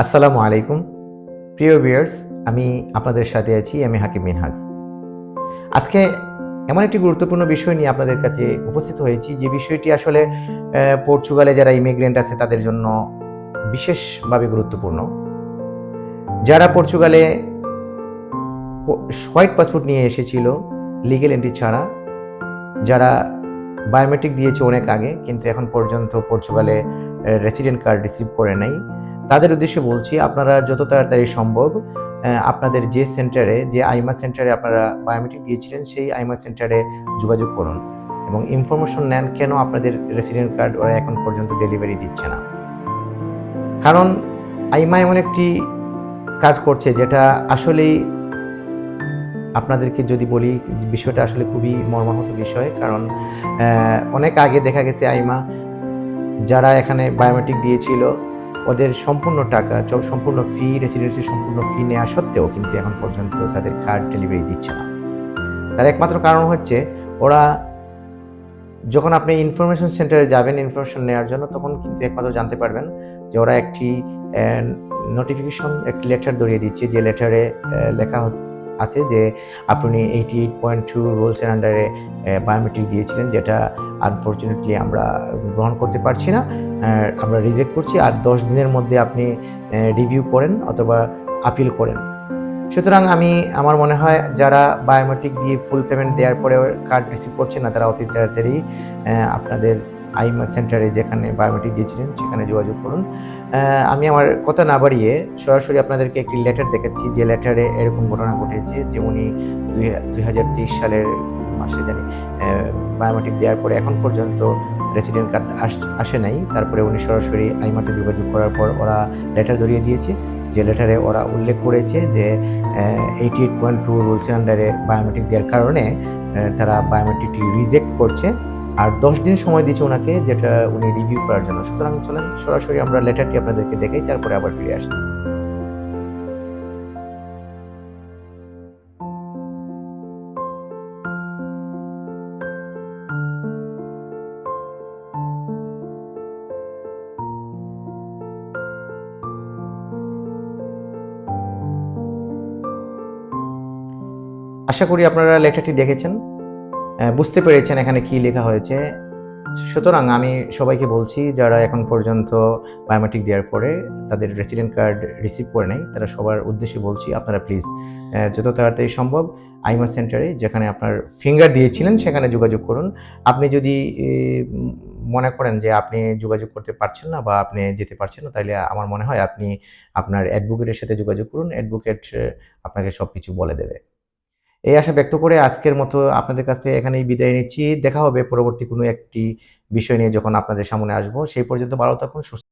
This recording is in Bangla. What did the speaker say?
আসসালামু আলাইকুম প্রিয় ভিউয়ার্স, আমি আপনাদের সাথে আছি। আমি হাকিম মিনহাজ। আজকে এমন একটি গুরুত্বপূর্ণ বিষয় নিয়ে আপনাদের কাছে উপস্থিত হয়েছি, যে বিষয়টি আসলে পর্তুগালে যারা ইমিগ্রেন্ট আছে তাদের জন্য বিশেষভাবে গুরুত্বপূর্ণ। যারা পর্তুগালে হোয়াইট পাসপোর্ট নিয়ে এসেছিল লিগ্যাল এন্ট্রি ছাড়া, যারা বায়োমেট্রিক দিয়েছে অনেক আগে কিন্তু এখন পর্যন্ত পর্তুগালে রেসিডেন্ট কার্ড রিসিভ করে নাই, তাদের উদ্দেশ্যে বলছি, আপনারা যত তাড়াতাড়ি সম্ভব আপনাদের যে সেন্টারে, যে আইমা সেন্টারে আপনারা বায়োমেট্রিক দিয়েছিলেন সেই আইমা সেন্টারে যোগাযোগ করুন এবং ইনফরমেশন নেন কেন আপনাদের রেসিডেন্ট কার্ড ওরা এখন পর্যন্ত ডেলিভারি দিচ্ছে না। কারণ আইমা এমন একটি কাজ করছে যেটা আসলেই আপনাদেরকে যদি বলি, বিষয়টা আসলে খুবই মর্মাহত বিষয়। কারণ অনেক আগে দেখা গেছে আইমা যারা এখানে বায়োমেট্রিক দিয়েছিল ওদের সম্পূর্ণ টাকা, সম্পূর্ণ ফি, রেসিডেন্সির সম্পূর্ণ ফি নেওয়া সত্ত্বেও কিন্তু এখন পর্যন্ত তাদের কার্ড ডেলিভারি দিচ্ছে না। তার একমাত্র কারণ হচ্ছে, ওরা যখন আপনি ইনফরমেশন সেন্টারে যাবেন ইনফরমেশন নেওয়ার জন্য, তখন কিন্তু একমাত্র জানতে পারবেন যে ওরা একটি নোটিফিকেশন, একটি লেটার ধরিয়ে দিচ্ছে, যে লেটারে লেখা আছে যে আপনি 88.2 রুলস এর আন্ডারে বায়োমেট্রিক দিয়েছিলেন, যেটা আনফরচুনেটলি আমরা গ্রহণ করতে পারছি না, আমরা রিজেক্ট করছি, আর 10 দিনের মধ্যে আপনি রিভিউ করেন অথবা আপিল করেন। সুতরাং আমার মনে হয় যারা বায়োমেট্রিক দিয়ে ফুল পেমেন্ট দেওয়ার পরেও কার্ড রিসিভ করছে না, তারা অতি তাড়াতাড়ি আপনাদের আইমা সেন্টারে যেখানে বায়োমেট্রিক দিয়েছিলেন সেখানে যোগাযোগ করুন। আমি আমার কথা না বাড়িয়ে সরাসরি আপনাদেরকে একটি লেটার দেখাচ্ছি, যে লেটারে এরকম ঘটনা ঘটেছে যে উনি 2023 সালের মাসে জানি বায়োমেট্রিক দেওয়ার পরে এখন পর্যন্ত রেসিডেন্ট কার্ড আসে নাই। তারপরে উনি সরাসরি আইমাতে যোগাযোগ করার পর ওরা লেটার ধরিয়ে দিয়েছে, যে লেটারে ওরা উল্লেখ করেছে যে 88.2 রুলসের আন্ডারে বায়োমেট্রিক দেওয়ার কারণে তারা বায়োমেট্রিকটি রিজেক্ট করছে, আর 10 দিন সময় দিয়েছে ওনাকে, যেটা উনি রিভিউ করার জন্য। সুতরাং চলেন সরাসরি আমরা লেটারটি আপনাদেরকে দেখাই, তারপরে আবার ফিরে আসি। আশা করি আপনারা লেটারটি দেখেছেন, বুঝতে পেরেছেন এখানে কি লেখা হয়েছে। সুতরাং আমি সবাইকে বলছি, যারা এখন পর্যন্ত বায়োমেট্রিক দেওয়ার পরে তাদের রেসিডেন্ট কার্ড রিসিভ করে নেয়, তারা সবার উদ্দেশ্যে বলছি, আপনারা প্লিজ যত তাড়াতাড়ি সম্ভব আইমা সেন্টারে, যেখানে আপনার ফিঙ্গার দিয়েছিলেন, সেখানে যোগাযোগ করুন। আপনি যদি মনে করেন যে আপনি যোগাযোগ করতে পারছেন না বা আপনি যেতে পারছেন না, তাহলে আমার মনে হয় আপনি আপনার অ্যাডভোকেটের সাথে যোগাযোগ করুন। অ্যাডভোকেট আপনাকে সবকিছু বলে দেবে। এই আশা ব্যক্ত করে আজকের মতো আপনাদের কাছ থেকে এখানেই বিদায় নিচ্ছি। দেখা হবে পরবর্তী কোনো একটি বিষয় নিয়ে যখন আপনাদের সামনে আসবো। সেই পর্যন্ত ভালো থাকুন, সুস্থ